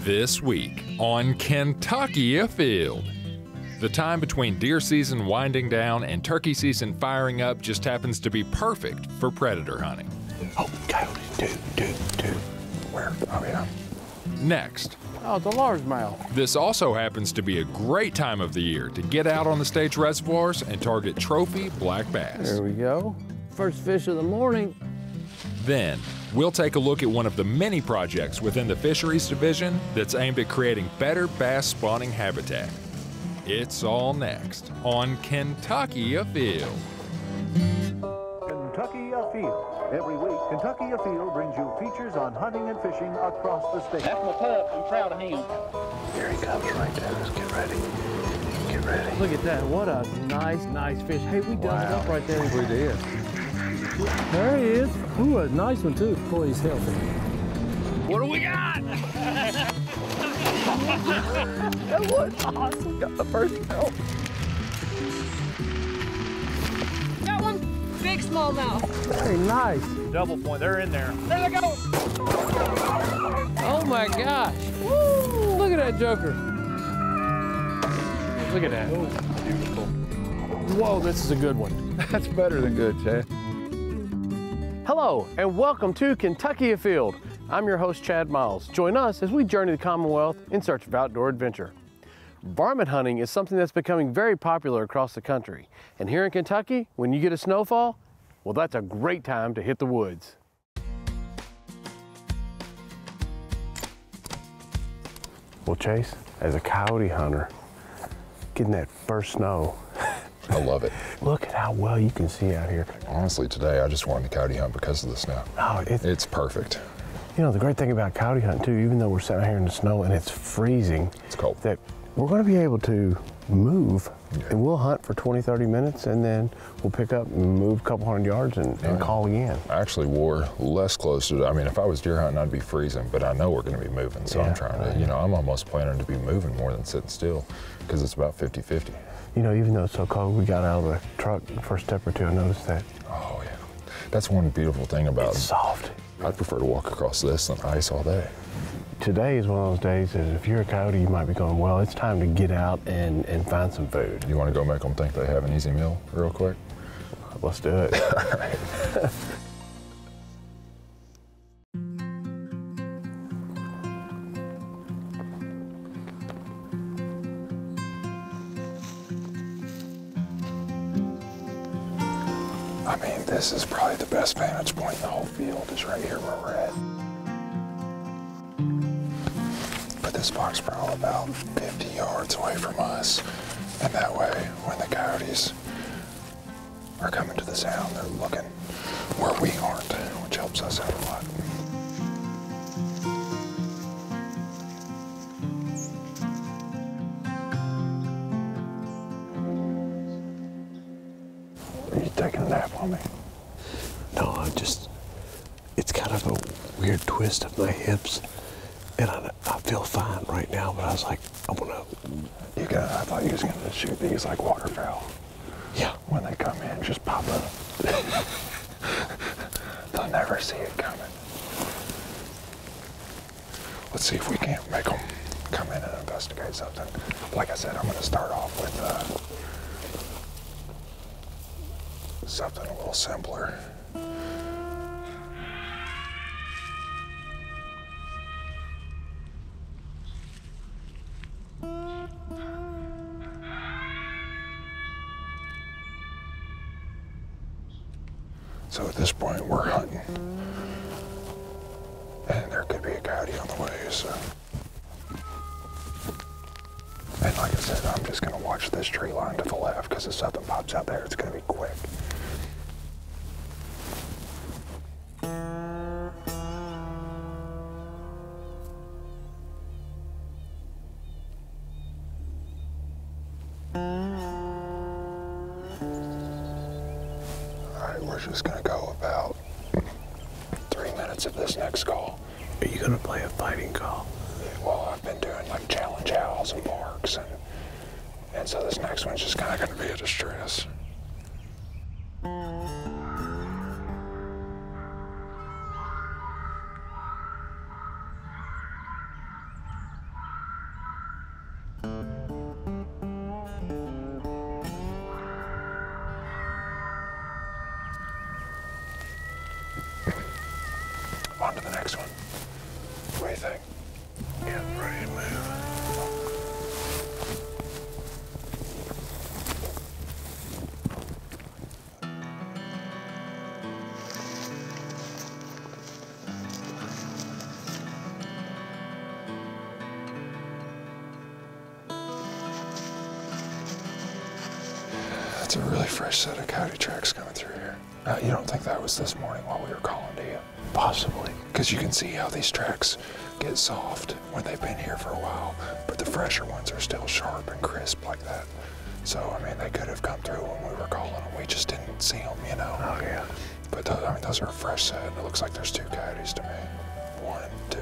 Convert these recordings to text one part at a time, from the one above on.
This week on Kentucky Afield. The time between deer season winding down and turkey season firing up just happens to be perfect for predator hunting. Oh, coyote, dude. Where? Oh, yeah. Next. Oh, it's a largemouth. This also happens to be a great time of the year to get out on the state's reservoirs and target trophy black bass. There we go. First fish of the morning. Then, we'll take a look at one of the many projects within the Fisheries Division that's aimed at creating better bass spawning habitat. It's all next on Kentucky Afield. Kentucky Afield. Every week, Kentucky Afield brings you features on hunting and fishing across the state. That's my pup. I'm proud of him. Here he comes right there. Let's get ready. Get ready. Look at that. What a nice fish. Hey, we done it up right there. We did. There he is. Ooh, a nice one, too. Boy, he's healthy. What do we got? That was awesome. Got the first help. Got one big smallmouth. Hey, nice. Double point. They're in there. There they go. Oh, my gosh. Woo. Look at that joker. Look at that. Beautiful. Whoa, this is a good one. That's better than good, Chad. Hello, and welcome to Kentucky Afield. I'm your host, Chad Miles. Join us as we journey the Commonwealth in search of outdoor adventure. Varmint hunting is something that's becoming very popular across the country. And here in Kentucky, when you get a snowfall, well, that's a great time to hit the woods. Well, Chase, as a coyote hunter, getting that first snow, I love it. look at how well you can see out here. Honestly, today I just wanted to coyote hunt because of the snow. Oh, It's perfect. You know, the great thing about coyote hunting too, even though we're sitting out here in the snow and it's freezing, It's cold. that we're going to be able to move, and we'll hunt for 20, 30 minutes, and then we'll pick up and move a couple hundred yards and call again. I actually wore less clothes today. I mean, if I was deer hunting, I'd be freezing, but I know we're going to be moving, so Yeah, I'm trying to, I'm almost planning to be moving more than sitting still because it's about 50-50. You know, even though it's so cold, we got out of the truck the first step or two, I noticed that. Oh, yeah. That's one beautiful thing about It's soft. I'd prefer to walk across this than ice all day. Today is one of those days that if you're a coyote, you might be going, well, it's time to get out and find some food. You want to go make them think they have an easy meal real quick? Let's do it. All right. I mean, this is probably the best vantage point in the whole field is right here where we're at. Put this box probably about 50 yards away from us. And that way, when the coyotes are coming to the sound, they're looking where we aren't, which helps us out a lot. Are you taking a nap on me? No, it's kind of a weird twist of my hips, and I feel fine right now, but I was like, I thought you was gonna shoot these like waterfowl. Yeah. When they come in, just pop up. They'll never see it coming. Let's see if we can't make them come in and investigate something. Like I said, I'm gonna start off with something a little simpler. So at this point, we're hunting. And there could be a coyote on the way, so. And like I said, I'm just gonna watch this tree line to the left, because if something pops out there, it's gonna be quick. We're just gonna go about 3 minutes of this next call. Are you gonna play a fighting call? Well, I've been doing like challenge howls and barks, and so this next one's just kind of gonna be a distress. getting ready to move. That's a really fresh set of coyote tracks coming through here. You don't think that was this morning while we were calling, do you? Possibly. Because you can see how these tracks get soft when they've been here for a while, but the fresher ones are still sharp and crisp like that. So, I mean, they could have come through when we were calling them. We just didn't see them, you know? Oh, yeah. But, I mean, those are a fresh set. It looks like there's 2 coyotes to me. 1 and 2.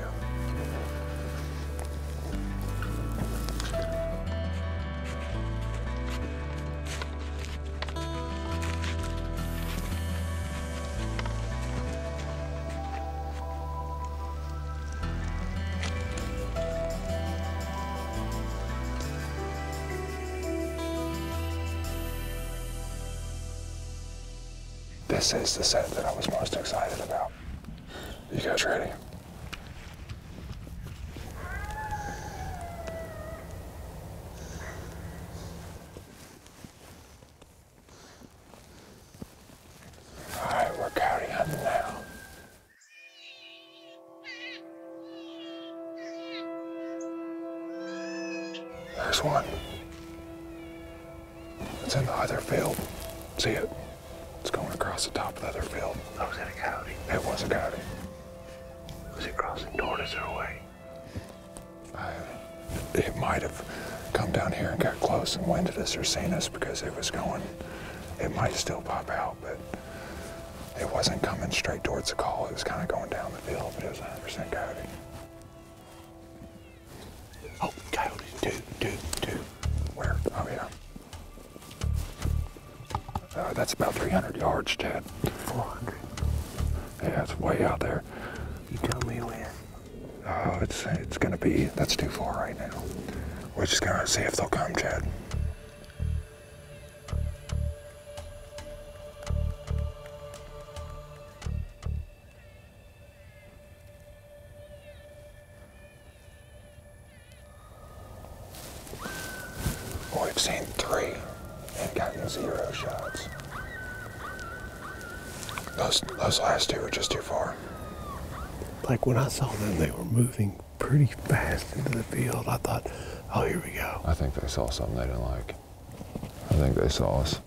This is the set that I was most excited about. You guys ready? All right, we're coyote hunting now. There's one. It's in the other field. See it? It's going across the top of the other field. Oh, was that a coyote? It was a coyote. Was it crossing toward us or away? It might have come down here and got close and winded us or seen us because it was going. It might still pop out, but it wasn't coming straight towards the call. It was kind of going down the field, but it was 100% coyote. Oh, coyotes. Two. Where? Oh, yeah. That's about 300 yards, Chad. 400. Yeah, it's way out there. You tell me when. Oh, it's gonna be, that's too far right now. We're just gonna see if they'll come, Chad. We've seen 3 and gotten 0 shots. Those last 2 were just too far. Like when I saw them, they were moving pretty fast into the field. I thought, oh, here we go. I think they saw something they didn't like. I think they saw us.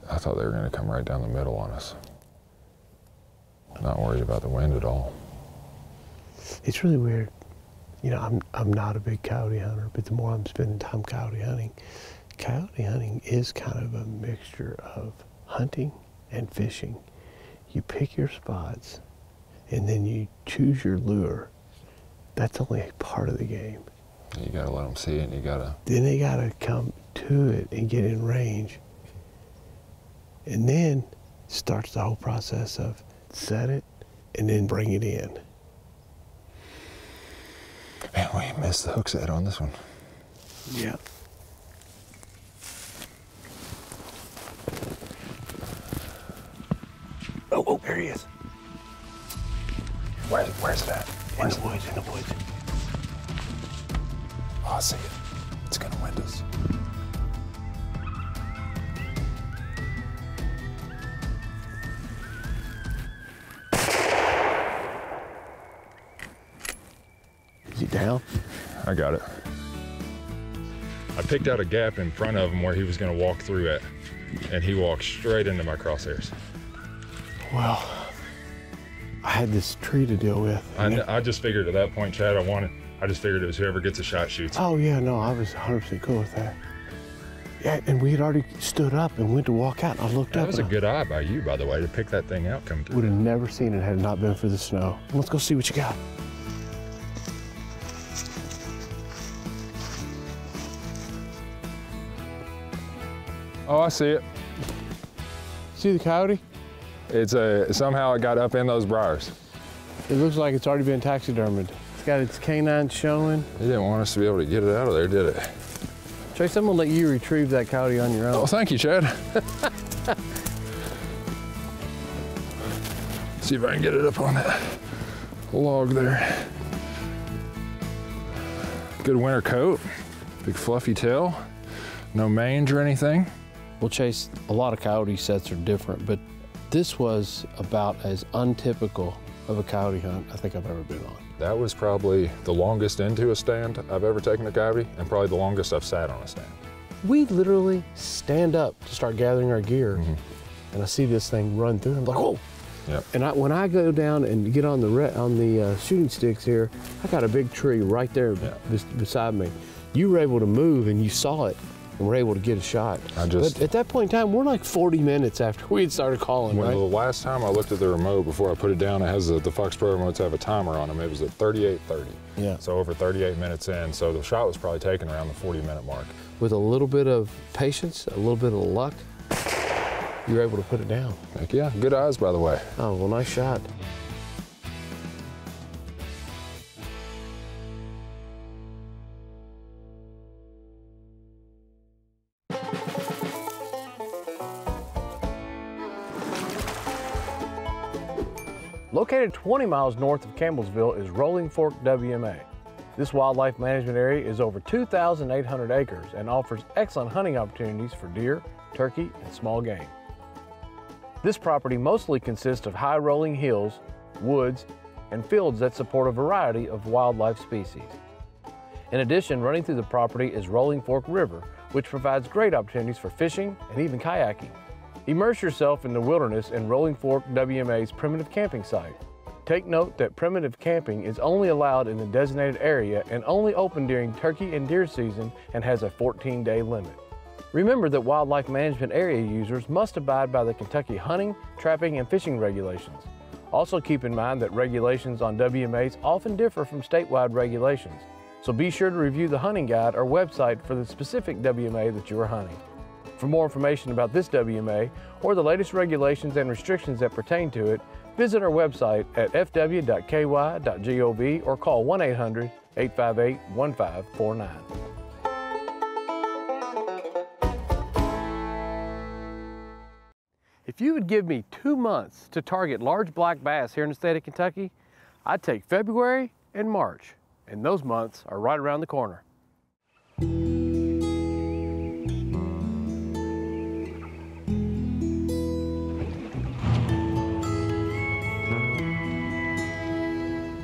I thought they were going to come right down the middle on us. Not worried about the wind at all. It's really weird. You know, I'm not a big coyote hunter, but the more I'm spending time coyote hunting is kind of a mixture of hunting and fishing. You pick your spots, and then you choose your lure. That's only a part of the game. You gotta let them see it, and you gotta... Then they gotta come to it and get in range. And then starts the whole process of set it and then bring it in. Man, we missed the hook set on this one. Yeah. Oh, there he is. Where's it at? In the woods. Oh, I see it. It's gonna wind us. Is he down? I got it. I picked out a gap in front of him where he was going to walk through it, and he walked straight into my crosshairs. Well, I had this tree to deal with. I just figured at that point, Chad, I just figured it was whoever gets a shot shoots. Oh, yeah, no, I was 100% cool with that. Yeah, and we had already stood up and went to walk out. I looked up. That was a good eye by you, by the way, to pick that thing out coming through. Would have never seen it had it not been for the snow. Let's go see what you got. Oh, I see it. See the coyote? It's somehow it got up in those briars. It looks like it's already been taxidermied. It's got its canines showing. It didn't want us to be able to get it out of there, did it? Trace, I'm gonna let you retrieve that coyote on your own. Oh, thank you, Chad. See if I can get it up on that log there. Good winter coat, big fluffy tail, no mange or anything. Well, Chase, a lot of coyote sets are different, but this was about as untypical of a coyote hunt I think I've ever been on. That was probably the longest into a stand I've ever taken a coyote, and probably the longest I've sat on a stand. We literally stand up to start gathering our gear, and I see this thing run through. I'm like, oh! Yep. And when I go down and get on the shooting sticks here, I got a big tree right there beside me. You were able to move, and you saw it, and were able to get a shot. But at that point in time, we're like 40 minutes after we had started calling, When right? the last time I looked at the remote before I put it down, it has the Fox Pro remotes have a timer on them. It was at 38:30. Yeah. So over 38 minutes in. So the shot was probably taken around the 40-minute mark. With a little bit of patience, a little bit of luck, you were able to put it down. Heck yeah, good eyes, by the way. Oh, well, nice shot. Located 20 miles north of Campbellsville is Rolling Fork WMA. This wildlife management area is over 2,800 acres and offers excellent hunting opportunities for deer, turkey, and small game. This property mostly consists of high rolling hills, woods, and fields that support a variety of wildlife species. In addition, running through the property is Rolling Fork River, which provides great opportunities for fishing and even kayaking. Immerse yourself in the wilderness in Rolling Fork WMA's primitive camping site. Take note that primitive camping is only allowed in the designated area and only open during turkey and deer season and has a 14-day limit. Remember that wildlife management area users must abide by the Kentucky hunting, trapping, and fishing regulations. Also keep in mind that regulations on WMAs often differ from statewide regulations, so be sure to review the hunting guide or website for the specific WMA that you are hunting. For more information about this WMA or the latest regulations and restrictions that pertain to it, visit our website at fw.ky.gov or call 1-800-858-1549. If you would give me 2 months to target large black bass here in the state of Kentucky, I'd take February and March, and those months are right around the corner.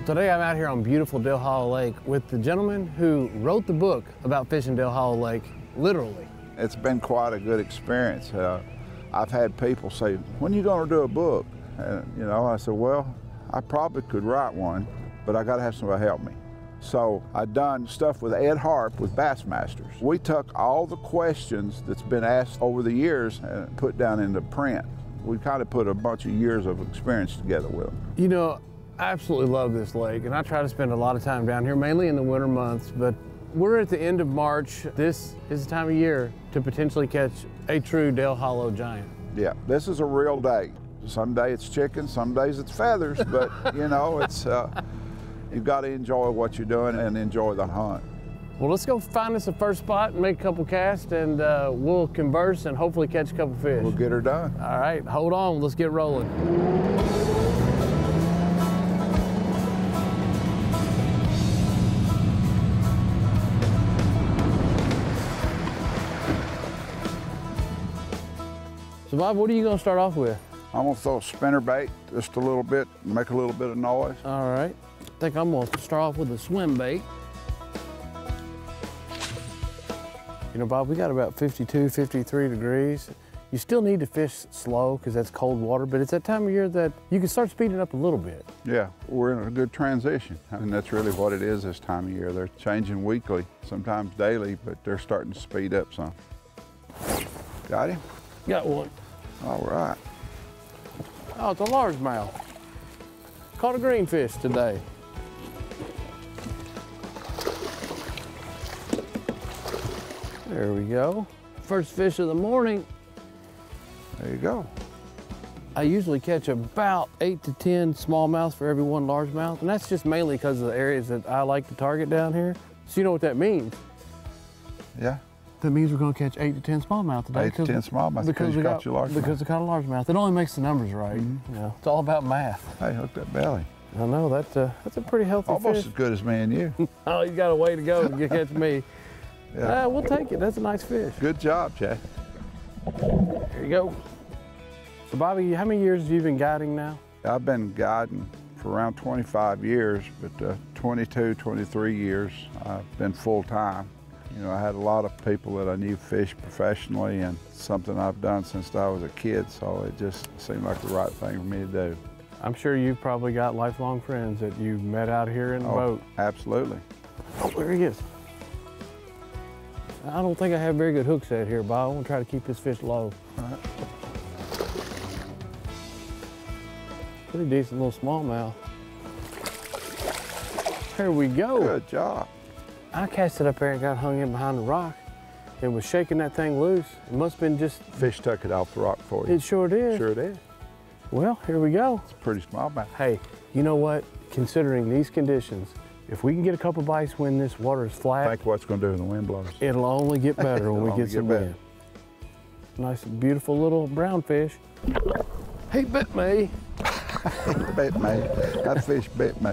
Today I'm out here on beautiful Dale Hollow Lake with the gentleman who wrote the book about fishing Dale Hollow Lake, literally. It's been quite a good experience. I've had people say, when are you going to do a book? And, you know, I said, well, I probably could write one, but I got to have somebody help me. So I've done stuff with Ed Harp with Bassmasters. We took all the questions that's been asked over the years and put down into print. We kind of put a bunch of years of experience together with them. You know, I absolutely love this lake, and I try to spend a lot of time down here, mainly in the winter months, but we're at the end of March. This is the time of year to potentially catch a true Dale Hollow giant. Yeah, this is a real day. Some day it's chicken, some days it's feathers, but you know, it's you've got to enjoy what you're doing and enjoy the hunt. Well, let's go find us a first spot and make a couple casts, and we'll converse and hopefully catch a couple fish. We'll get her done. All right, hold on, let's get rolling. So Bob, what are you going to start off with? I'm going to throw a spinner bait just a little bit, make a little bit of noise. All right. I think I'm going to start off with a swim bait. You know, Bob, we got about 52, 53 degrees. You still need to fish slow because that's cold water, but it's that time of year that you can start speeding up a little bit. Yeah, we're in a good transition, and that's really what it is this time of year. They're changing weekly, sometimes daily, but they're starting to speed up some. Got him? Got one. All right. Oh, it's a largemouth. Caught a greenfish today. There we go. First fish of the morning. There you go. I usually catch about 8 to 10 smallmouths for every one largemouth, and that's just mainly because of the areas that I like to target down here. So you know what that means? Yeah. That means we're going to catch 8 to 10 smallmouth today. 8 to 10 smallmouth because we caught you largemouth. Because we caught a largemouth. It only makes the numbers right. You know, it's all about math. Hey, hook that belly. I know, that's a pretty healthy Almost fish. as good as me and you. Oh, he's got a way to go to catch me. Yeah. We'll take it. That's a nice fish. Good job, Jay. There you go. So, Bobby, how many years have you been guiding now? I've been guiding for around 25 years, but 22, 23 years I've been full-time. You know, I had a lot of people that I knew fish professionally, and something I've done since I was a kid, so it just seemed like the right thing for me to do. I'm sure you've probably got lifelong friends that you met out here in the boat. Absolutely. Oh, there he is. I don't think I have very good hook set here, Bob. I'm gonna try to keep this fish low. All right. Pretty decent little smallmouth. There we go. Good job. I cast it up there and got hung in behind the rock and was shaking that thing loose. It must have been just... Fish took it off the rock for you. It sure did. Sure did. Well, here we go. It's a pretty smallmouth. Hey, you know what? Considering these conditions, if we can get a couple bites when this water is flat, Think what's going to do when the wind blows. it'll only get better when we It'll get some only get wind. Nice, beautiful little brown fish. He bit me. Bit me. That fish bit me.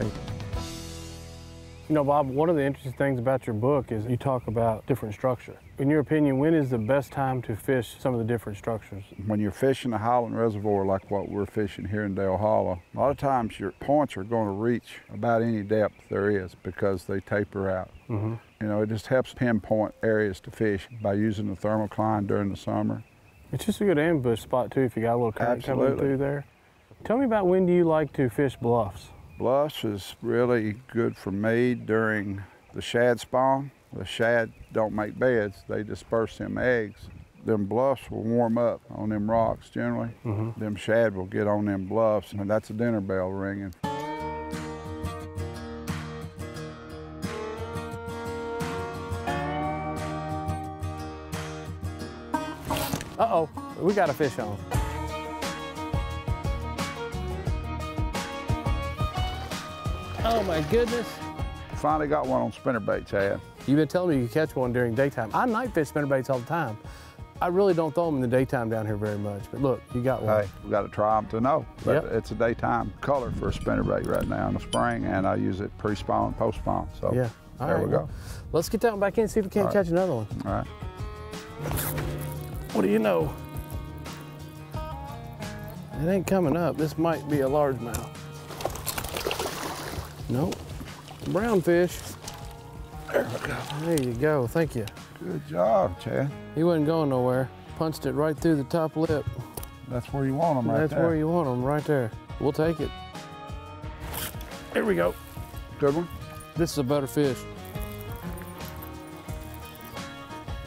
You know, Bob, one of the interesting things about your book is you talk about different structures. In your opinion, when is the best time to fish some of the different structures? When you're fishing a highland reservoir like what we're fishing here in Dale Hollow, a lot of times your points are going to reach about any depth there is because they taper out. Mm-hmm. You know, it just helps pinpoint areas to fish by using the thermocline during the summer. It's just a good ambush spot too if you got a little current coming Absolutely. through there. Tell me about when do you like to fish bluffs? Bluffs is really good for me during the shad spawn. The shad don't make beds, they disperse them eggs. Them bluffs will warm up on them rocks generally. Mm-hmm. Them shad will get on them bluffs, and that's a dinner bell ringing. Uh-oh, we got a fish on. Oh my goodness. Finally got one on spinnerbait, Chad. You've been telling me you can catch one during daytime. I night fish spinnerbaits all the time. I really don't throw them in the daytime down here very much, but look, you got one. Hey, we got to try them to know. But Yep. it's a daytime color for a spinnerbait right now in the spring, and I use it pre-spawn, post-spawn. So Yeah. All there right, we go. well, let's get that one back in and see if we can't All right. catch another one. All right. What do you know? It ain't coming up. This might be a largemouth. Nope. Brown fish. There we go. There you go. Thank you. Good job, Chad. He wasn't going nowhere. Punched it right through the top lip. That's where you want them right That's there. where you want them, right there. We'll take it. There we go. Good one. This is a better fish.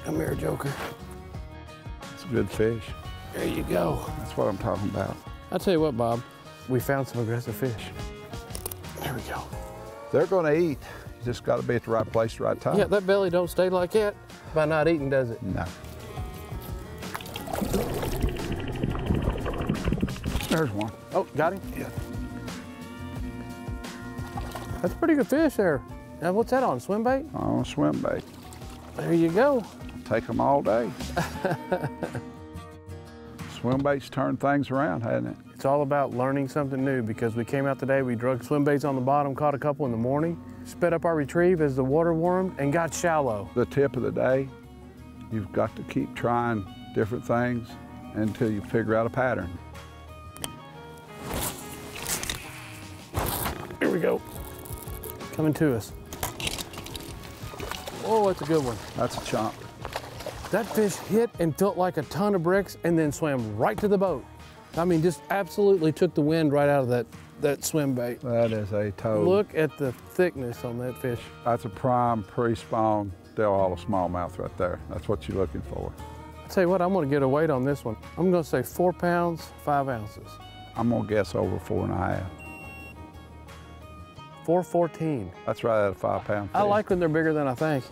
Come here, Joker. It's a good fish. There you go. That's what I'm talking about. I'll tell you what, Bob. We found some aggressive fish. There we go. They're going to eat. You just got to be at the right place, right time. Yeah, that belly don't stay like that by not eating, does it? No. There's one. Oh, got him? Yeah. That's a pretty good fish there. Now, what's that on, swim bait? On a swim bait. There you go. Take them all day. Swim baits turn things around, hasn't it? It's all about learning something new because we came out today, we drug swim baits on the bottom, caught a couple in the morning, sped up our retrieve as the water warmed and got shallow. The tip of the day, you've got to keep trying different things until you figure out a pattern. Here we go. Coming to us. Oh, that's a good one. That's a chomp. That fish hit and felt like a ton of bricks and then swam right to the boat. I mean, just absolutely took the wind right out of that swim bait. That is a toad. Look at the thickness on that fish. That's a prime pre-spawn Dale Hollow smallmouth right there. That's what you're looking for. I'll tell you what, I'm gonna get a weight on this one. I'm gonna say 4 pounds, 5 ounces. I'm gonna guess over 4.5. 414. That's right at a 5 pound fish. I like when they're bigger than I think.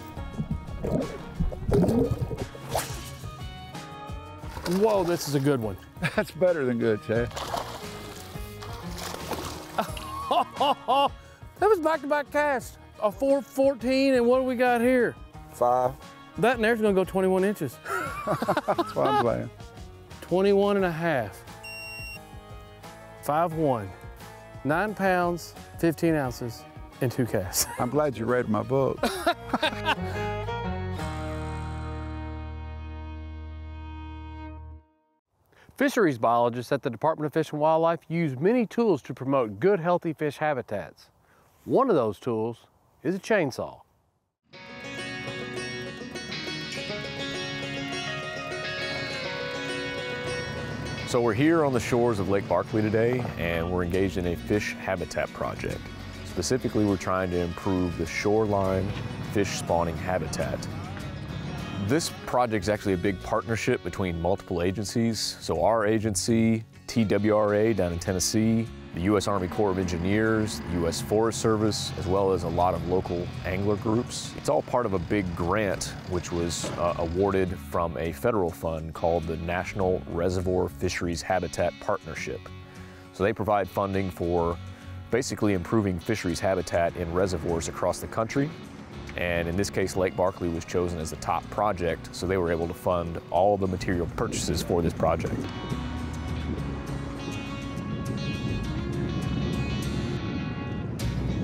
Whoa, this is a good one. That's better than good, Chad. That was back-to-back cast. A 414, and what do we got here? 5. That and there's gonna go 21 inches. That's what I'm saying. 21 and a half. 5'1". 9 pounds, 15 ounces, and 2 casts. I'm glad you read my book. Fisheries biologists at the Department of Fish and Wildlife use many tools to promote good, healthy fish habitats. One of those tools is a chainsaw. So we're here on the shores of Lake Barkley today, and we're engaged in a fish habitat project. Specifically, we're trying to improve the shoreline fish spawning habitat. This project is actually a big partnership between multiple agencies. So our agency, TWRA down in Tennessee, the U.S. Army Corps of Engineers, the U.S. Forest Service, as well as a lot of local angler groups. It's all part of a big grant which was awarded from a federal fund called the National Reservoir Fisheries Habitat Partnership. So they provide funding for basically improving fisheries habitat in reservoirs across the country. And in this case, Lake Barkley was chosen as the top project, so they were able to fund all the material purchases for this project.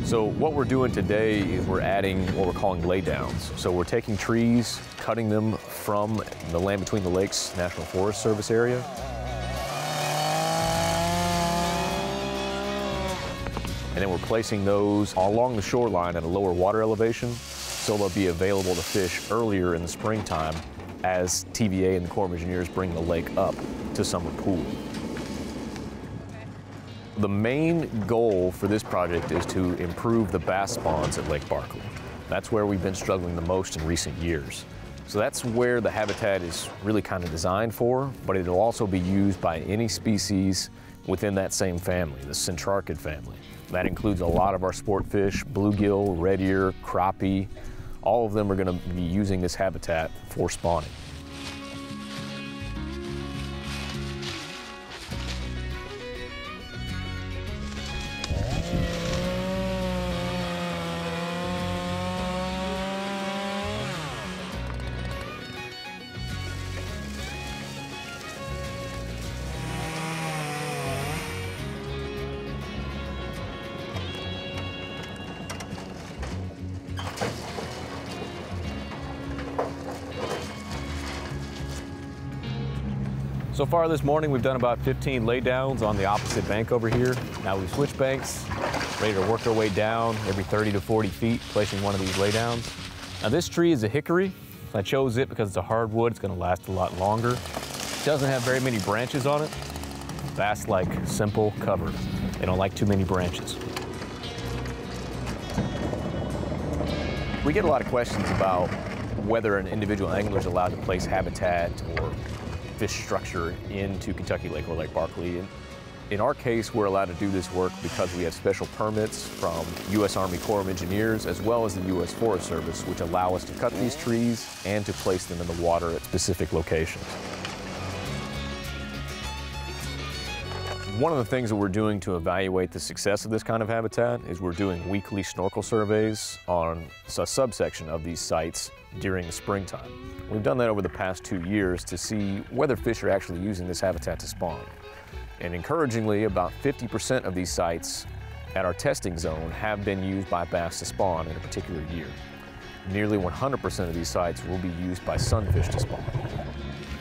So what we're doing today is we're adding what we're calling laydowns. So we're taking trees, cutting them from the Land Between the Lakes National Forest Service area. And then we're placing those along the shoreline at a lower water elevation, so they'll be available to fish earlier in the springtime as TVA and the Corps of Engineers bring the lake up to summer pool. The main goal for this project is to improve the bass spawns at Lake Barkley. That's where we've been struggling the most in recent years. So that's where the habitat is really kind of designed for, but it'll also be used by any species within that same family, the centrarchid family. That includes a lot of our sport fish, bluegill, red ear, crappie. All of them are going to be using this habitat for spawning. So far this morning, we've done about 15 laydowns on the opposite bank over here. Now we've switched banks, ready to work our way down every 30 to 40 feet, placing one of these laydowns. Now this tree is a hickory. I chose it because it's a hardwood. It's going to last a lot longer. It doesn't have very many branches on it. Bass like simple cover. They don't like too many branches. We get a lot of questions about whether an individual angler is allowed to place habitat or fish structure into Kentucky Lake or Lake Barkley. And in our case, we're allowed to do this work because we have special permits from U.S. Army Corps of Engineers as well as the U.S. Forest Service, which allow us to cut these trees and to place them in the water at specific locations. One of the things that we're doing to evaluate the success of this kind of habitat is we're doing weekly snorkel surveys on a subsection of these sites during the springtime. We've done that over the past 2 years to see whether fish are actually using this habitat to spawn. And encouragingly, about 50% of these sites at our testing zone have been used by bass to spawn in a particular year. Nearly 100% of these sites will be used by sunfish to spawn.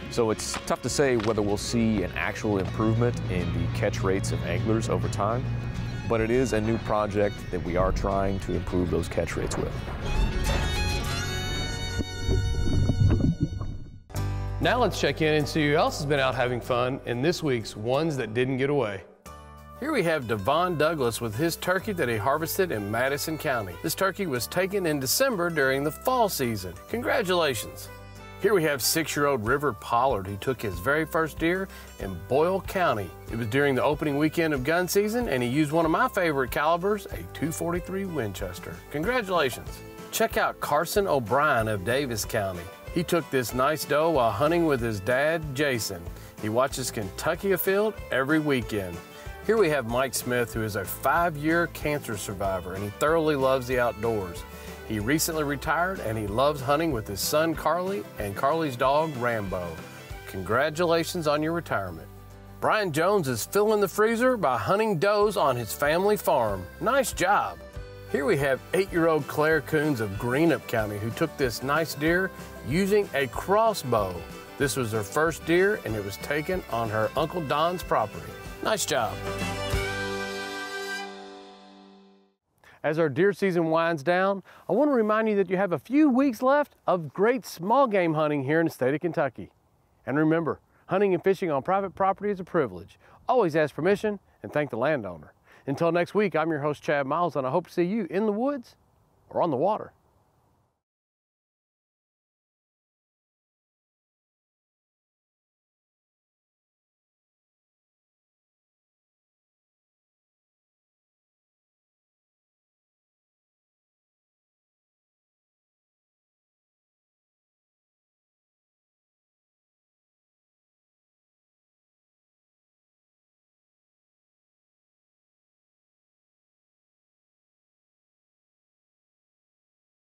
So it's tough to say whether we'll see an actual improvement in the catch rates of anglers over time, but it is a new project that we are trying to improve those catch rates with. Now let's check in and see who else has been out having fun in this week's Ones That Didn't Get Away. Here we have Devon Douglas with his turkey that he harvested in Madison County. This turkey was taken in December during the fall season. Congratulations. Here we have 6-year-old River Pollard who took his very first deer in Boyle County. It was during the opening weekend of gun season and he used one of my favorite calibers, a .243 Winchester. Congratulations. Check out Carson O'Brien of Davis County. He took this nice doe while hunting with his dad, Jason. He watches Kentucky Afield every weekend. Here we have Mike Smith, who is a 5-year cancer survivor, and he thoroughly loves the outdoors. He recently retired, and he loves hunting with his son, Carly, and Carly's dog, Rambo. Congratulations on your retirement. Brian Jones is filling the freezer by hunting does on his family farm. Nice job. Here we have 8-year-old Claire Coons of Greenup County who took this nice deer using a crossbow. This was her first deer and it was taken on her Uncle Don's property. Nice job. As our deer season winds down, I want to remind you that you have a few weeks left of great small game hunting here in the state of Kentucky. And remember, hunting and fishing on private property is a privilege. Always ask permission and thank the landowner. Until next week, I'm your host, Chad Miles, and I hope to see you in the woods or on the water.